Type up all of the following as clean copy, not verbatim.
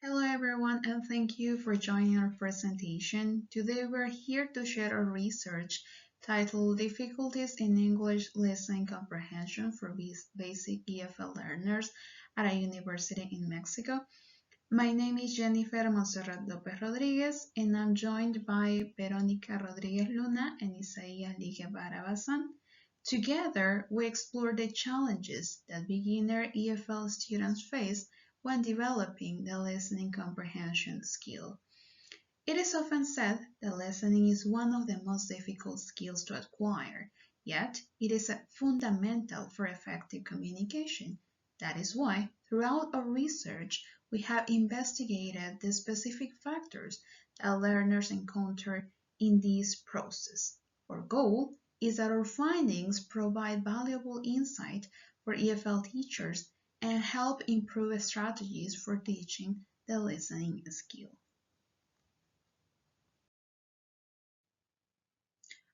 Hello everyone and thank you for joining our presentation. Today we're here to share our research titled Difficulties in English Listening Comprehension for Basic EFL Learners at a University in Mexico. My name is Jennifer Monserrat López Rodríguez and I'm joined by Verónica Rodríguez Luna and Isaías Guevara Bazán. Together, we explore the challenges that beginner EFL students face when developing the listening comprehension skill. It is often said that listening is one of the most difficult skills to acquire, yet it is fundamental for effective communication. That is why, throughout our research, we have investigated the specific factors that learners encounter in this process. Our goal is that our findings provide valuable insight for EFL teachers and help improve strategies for teaching the listening skill.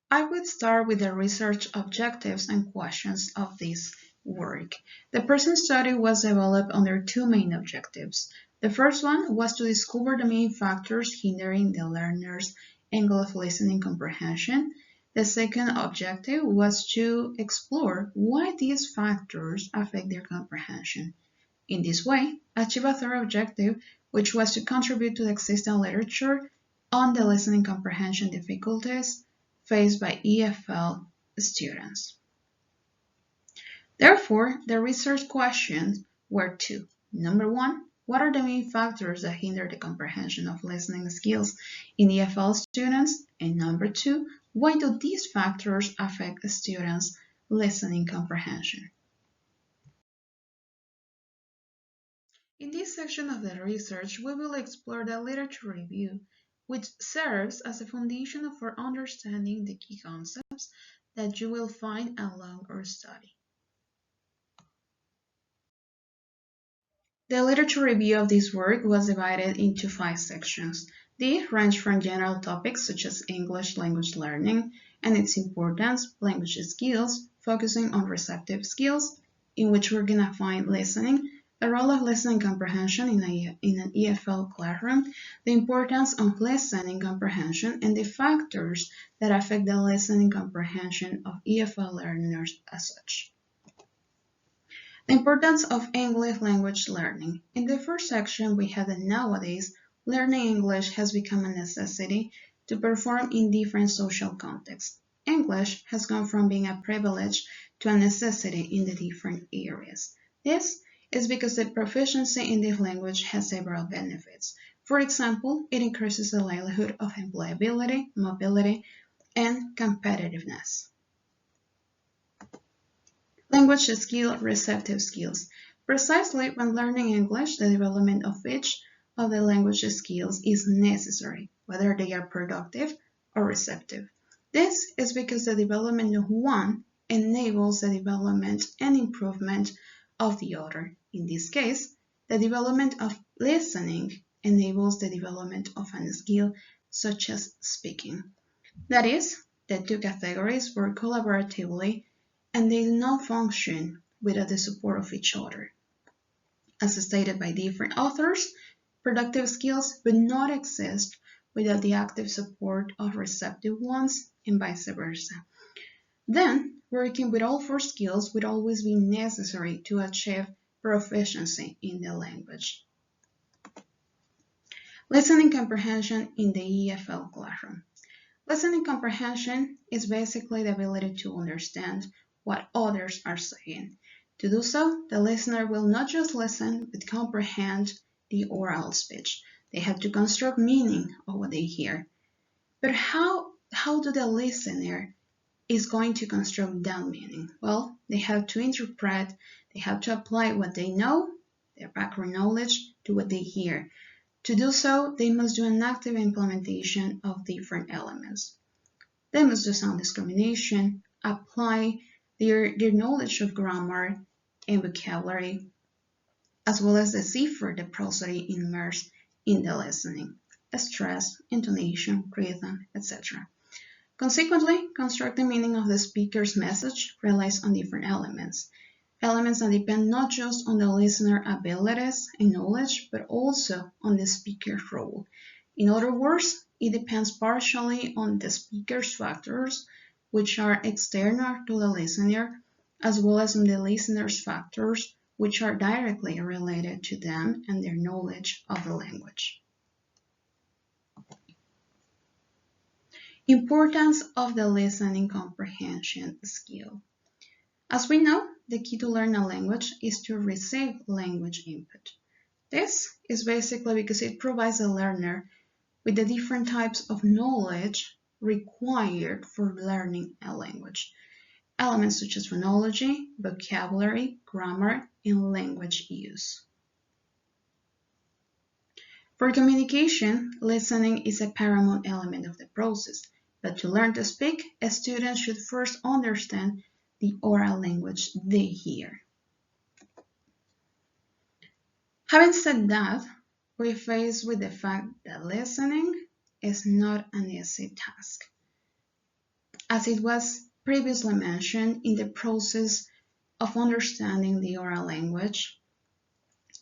I would start with the research objectives and questions of this work. The present study was developed under two main objectives. The first one was to discover the main factors hindering the learner's English listening comprehension. The second objective was to explore why these factors affect their comprehension. In this way, achieve a third objective, which was to contribute to the existing literature on the listening comprehension difficulties faced by EFL students. Therefore, the research questions were two. Number one, what are the main factors that hinder the comprehension of listening skills in EFL students? And number two, why do these factors affect students' listening comprehension? In this section of the research, we will explore the literature review, which serves as a foundation for understanding the key concepts that you will find along our study. The literature review of this work was divided into 5 sections. These range from general topics such as English language learning and its importance, language skills, focusing on receptive skills, in which we're going to find listening, the role of listening comprehension in an EFL classroom, the importance of listening comprehension, and the factors that affect the listening comprehension of EFL learners as such. The importance of English language learning. In the first section, we had that nowadays, learning English has become a necessity to perform in different social contexts. English has gone from being a privilege to a necessity in the different areas. This is because the proficiency in this language has several benefits. For example, it increases the likelihood of employability, mobility, and competitiveness. Language skill, receptive skills. Precisely when learning English, the development of each of the language skills is necessary, whether they are productive or receptive. This is because the development of one enables the development and improvement of the other. In this case, the development of listening enables the development of a skill such as speaking. That is, the two categories work collaboratively and they do not function without the support of each other. As stated by different authors, productive skills would not exist without the active support of receptive ones and vice versa. Then, working with all 4 skills would always be necessary to achieve proficiency in the language. Listening comprehension in the EFL classroom. Listening comprehension is basically the ability to understand what others are saying. To do so, the listener will not just listen, but comprehend the oral speech. They have to construct meaning of what they hear. But how do the listener is going to construct that meaning? Well, they have to interpret, they have to apply what they know, their background knowledge, to what they hear. To do so, they must do an active implementation of different elements. They must do sound discrimination, apply their knowledge of grammar and vocabulary, as well as decipher the prosody immersed in the listening, stress, intonation, rhythm, etc. Consequently, construct the meaning of the speaker's message relies on different elements. elements that depend not just on the listener abilities and knowledge, but also on the speaker's role. In other words, it depends partially on the speaker's factors, which are external to the listener, as well as on the listener's factors, which are directly related to them and their knowledge of the language. Importance of the listening comprehension skill. As we know, the key to learn a language is to receive language input. This is basically because it provides the learner with the different types of knowledge required for learning a language. Elements such as phonology, vocabulary, grammar, and language use. For communication, listening is a paramount element of the process, but to learn to speak, a student should first understand the oral language they hear. Having said that, we're faced with the fact that listening is not an easy task. As it was previously mentioned, in the process of understanding the oral language,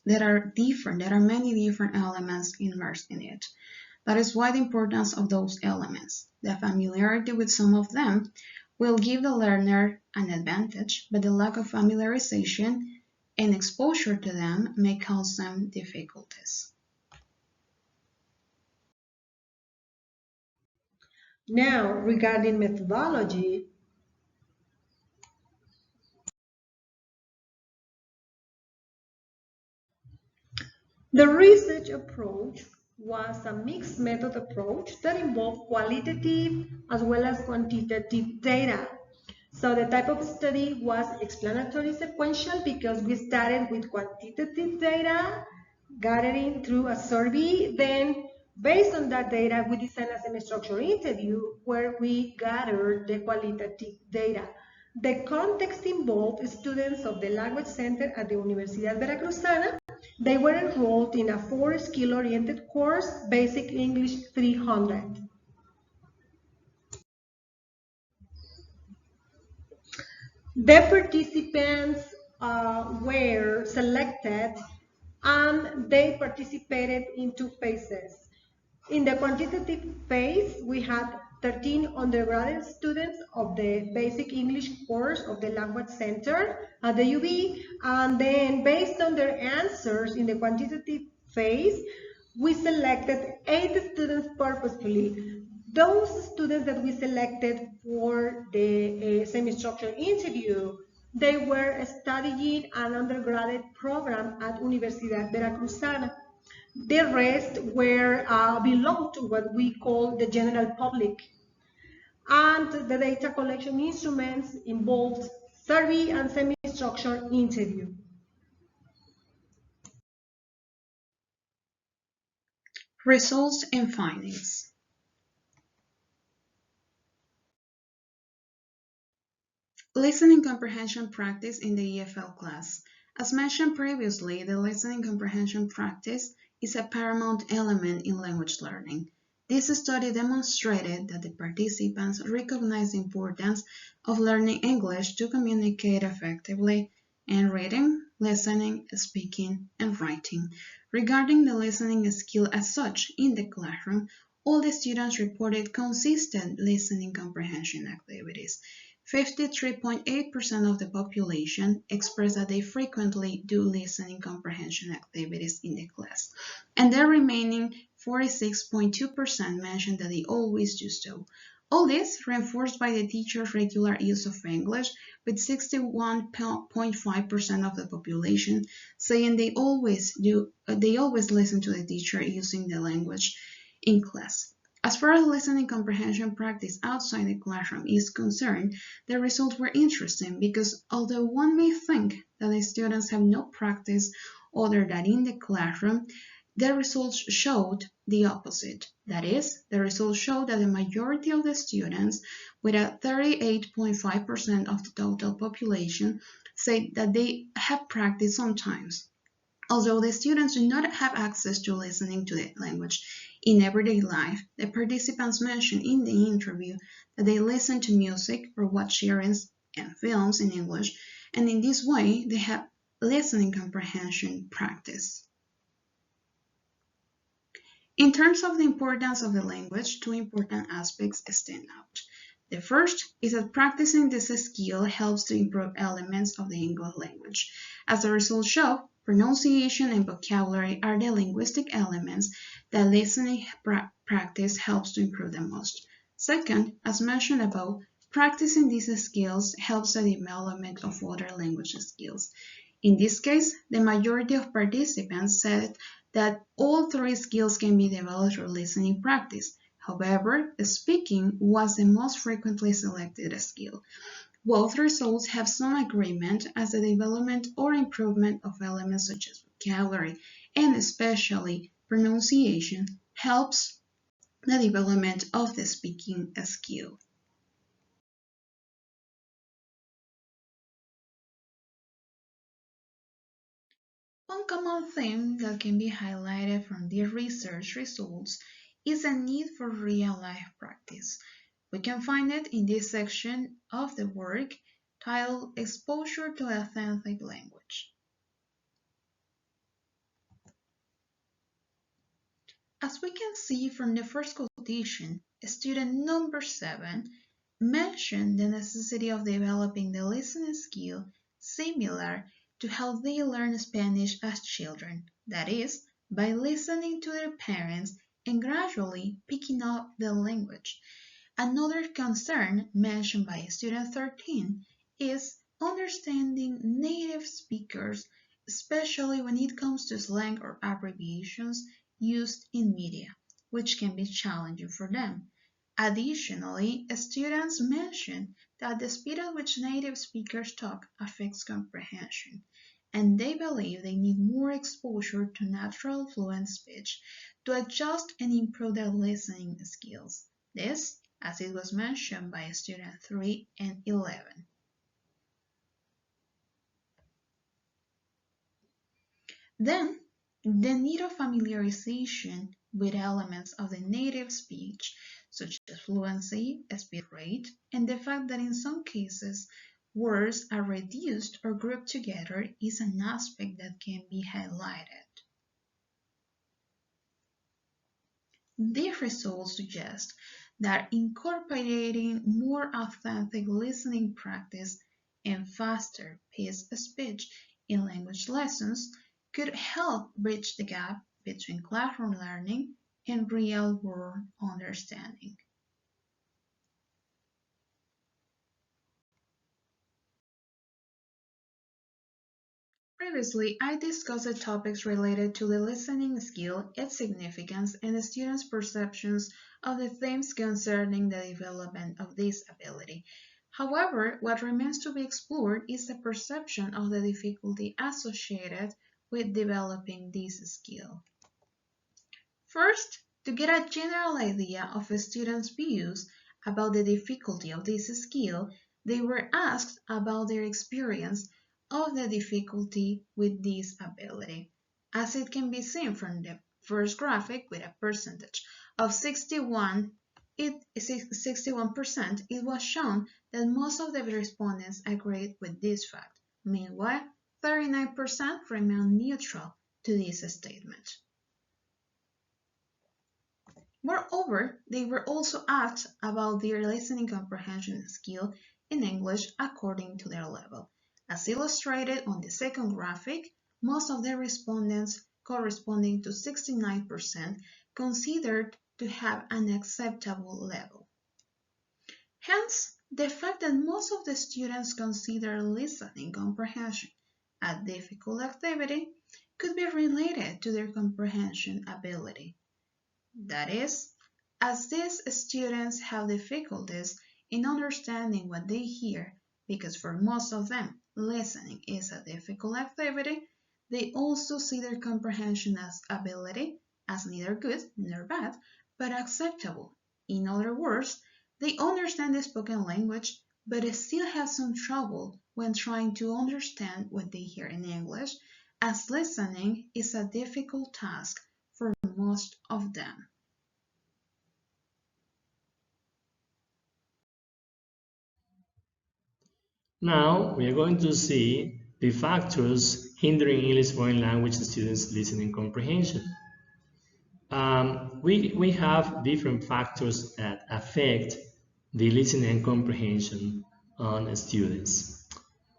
there are many different elements immersed in it. That is why the importance of those elements. The familiarity with some of them will give the learner an advantage, but the lack of familiarization and exposure to them may cause them difficulties. Now, regarding methodology, the research approach was a mixed method approach that involved qualitative as well as quantitative data. So the type of study was explanatory sequential because we started with quantitative data, gathering through a survey. Then, based on that data, we designed a semi-structured interview where we gathered the qualitative data. The context involved students of the Language Center at the Universidad Veracruzana. They were enrolled in a 4-skill-oriented course, Basic English 300. The participants were selected and they participated in 2 phases. In the quantitative phase, we had 13 undergraduate students of the Basic English course of the Language Center at the UB, and then based on their answers in the quantitative phase, we selected 8 students purposefully. Those students that we selected for the semi-structured interview, they were studying an undergraduate program at Universidad Veracruzana. The rest were belong to what we call the general public. And the data collection instruments involved survey and semi-structured interview. Results and findings. Listening comprehension practice in the EFL class. As mentioned previously, the listening comprehension practice is a paramount element in language learning. This study demonstrated that the participants recognized the importance of learning English to communicate effectively in reading, listening, speaking, and writing. Regarding the listening skill as such in the classroom, all the students reported consistent listening comprehension activities. 53.8% of the population expressed that they frequently do listening comprehension activities in the class, and the remaining 46.2% mentioned that they always do so. All this reinforced by the teacher's regular use of English, with 61.5% of the population saying they always listen to the teacher using the language in class. As far as listening comprehension practice outside the classroom is concerned, the results were interesting because although one may think that the students have no practice other than in the classroom, the results showed the opposite. That is, the results showed that the majority of the students, with a 38.5% of the total population, say that they have practiced sometimes. Although the students do not have access to listening to the language in everyday life, the participants mentioned in the interview that they listen to music or watch series and films in English, and in this way they have listening comprehension practice. In terms of the importance of the language, two important aspects stand out. The first is that practicing this skill helps to improve elements of the English language. As the results show, pronunciation and vocabulary are the linguistic elements that listening practice helps to improve the most. Second, as mentioned above, practicing these skills helps the development of other language skills. In this case, the majority of participants said that all three skills can be developed through listening practice. However, speaking was the most frequently selected skill. Both results have some agreement as the development or improvement of elements such as vocabulary and especially pronunciation helps the development of the speaking skill. One common theme that can be highlighted from the research results is a need for real-life practice. We can find it in this section of the work titled Exposure to Authentic Language. As we can see from the first quotation, student number 7 mentioned the necessity of developing the listening skill similar to how they learn Spanish as children, that is, by listening to their parents and gradually picking up the language. Another concern mentioned by student 13 is understanding native speakers, especially when it comes to slang or abbreviations used in media, which can be challenging for them. Additionally, students mention that the speed at which native speakers talk affects comprehension, and they believe they need more exposure to natural fluent speech to adjust and improve their listening skills. This, as it was mentioned by student 3 and 11. Then, the need of familiarization with elements of the native speech, such as fluency, speed rate, and the fact that in some cases words are reduced or grouped together is an aspect that can be highlighted. These results suggest that incorporating more authentic listening practice and faster paced speech in language lessons could help bridge the gap between classroom learning and real-world understanding. Previously, I discussed the topics related to the listening skill, its significance, and the students' perceptions of the themes concerning the development of this ability. However, what remains to be explored is the perception of the difficulty associated with developing this skill. First, to get a general idea of a student's views about the difficulty of this skill, they were asked about their experience of the difficulty with this ability. As it can be seen from the first graphic with a percentage of 61%, it was shown that most of the respondents agreed with this fact. Meanwhile, 39% remained neutral to this statement. Moreover, they were also asked about their listening comprehension skill in English according to their level. As illustrated on the second graphic, most of the respondents, corresponding to 69%, considered to have an acceptable level. Hence, the fact that most of the students consider listening comprehension a difficult activity could be related to their comprehension ability. That is, as these students have difficulties in understanding what they hear, because for most of them listening is a difficult activity, they also see their comprehension as ability as neither good nor bad, but acceptable. In other words, they understand the spoken language, but still have some trouble when trying to understand what they hear in English, as listening is a difficult task for most of them. Now we are going to see the factors hindering English foreign language students' listening comprehension. We have different factors that affect the listening and comprehension on students,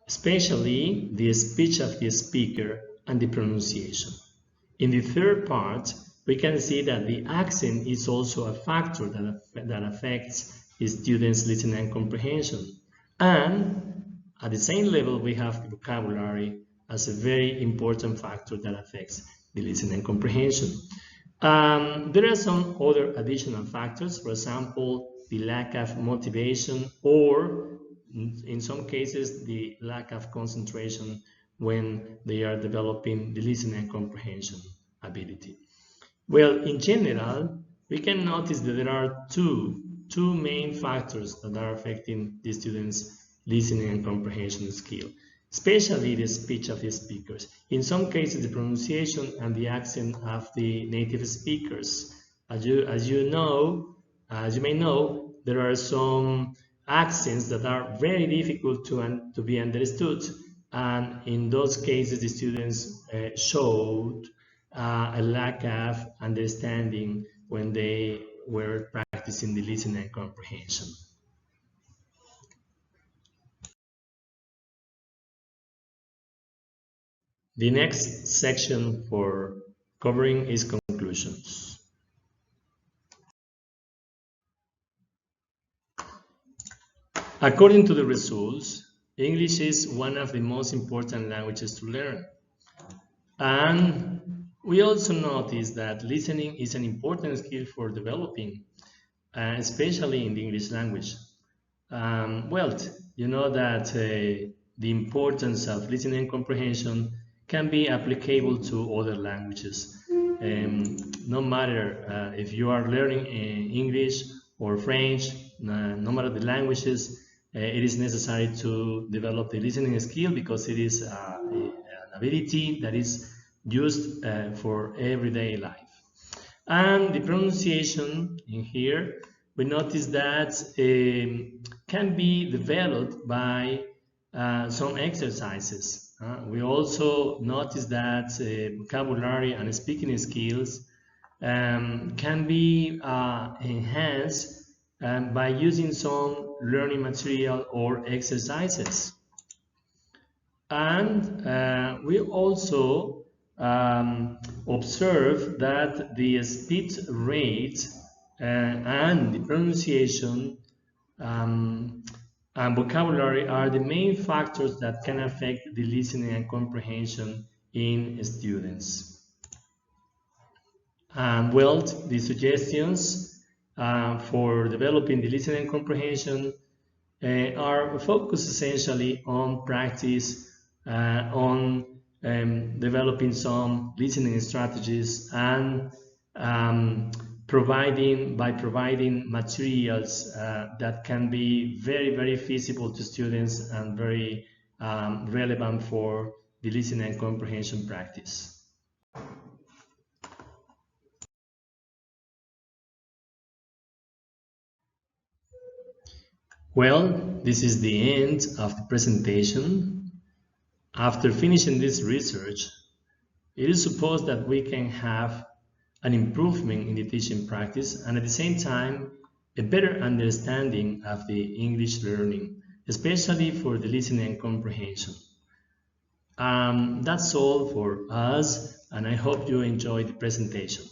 especially the speech of the speaker and the pronunciation. In the third part, we can see that the accent is also a factor that affects the students' listening and comprehension. And at the same level, we have the vocabulary as a very important factor that affects the listening and comprehension. There are some other additional factors, for example, the lack of motivation, or in some cases, the lack of concentration when they are developing the listening and comprehension ability. Well, in general, we can notice that there are two main factors that are affecting the students' listening and comprehension skill, especially the speech of the speakers. In some cases, the pronunciation and the accent of the native speakers. As you may know, there are some accents that are very difficult to be understood, and in those cases, the students showed a lack of understanding when they were practicing the listening and comprehension. The next section for covering is conclusions. According to the results, English is one of the most important languages to learn. And we also notice that listening is an important skill for developing, especially in the English language. Well, you know that the importance of listening and comprehension can be applicable to other languages. No matter if you are learning English or French, no matter the languages, it is necessary to develop the listening skill because it is an ability that is used for everyday life. And the pronunciation in here, we notice that can be developed by some exercises. We also notice that vocabulary and speaking skills can be enhanced by using some learning material or exercises. And we also observe that the speech rate and the pronunciation and vocabulary are the main factors that can affect the listening and comprehension in students. Well, the suggestions for developing the listening and comprehension are focused essentially on practice, on developing some listening strategies, and providing materials that can be very, very feasible to students and very relevant for the listening and comprehension practice. Well, this is the end of the presentation. After finishing this research, it is supposed that we can have an improvement in the teaching practice and at the same time a better understanding of the English learning, especially for the listening and comprehension. That's all for us, and I hope you enjoyed the presentation.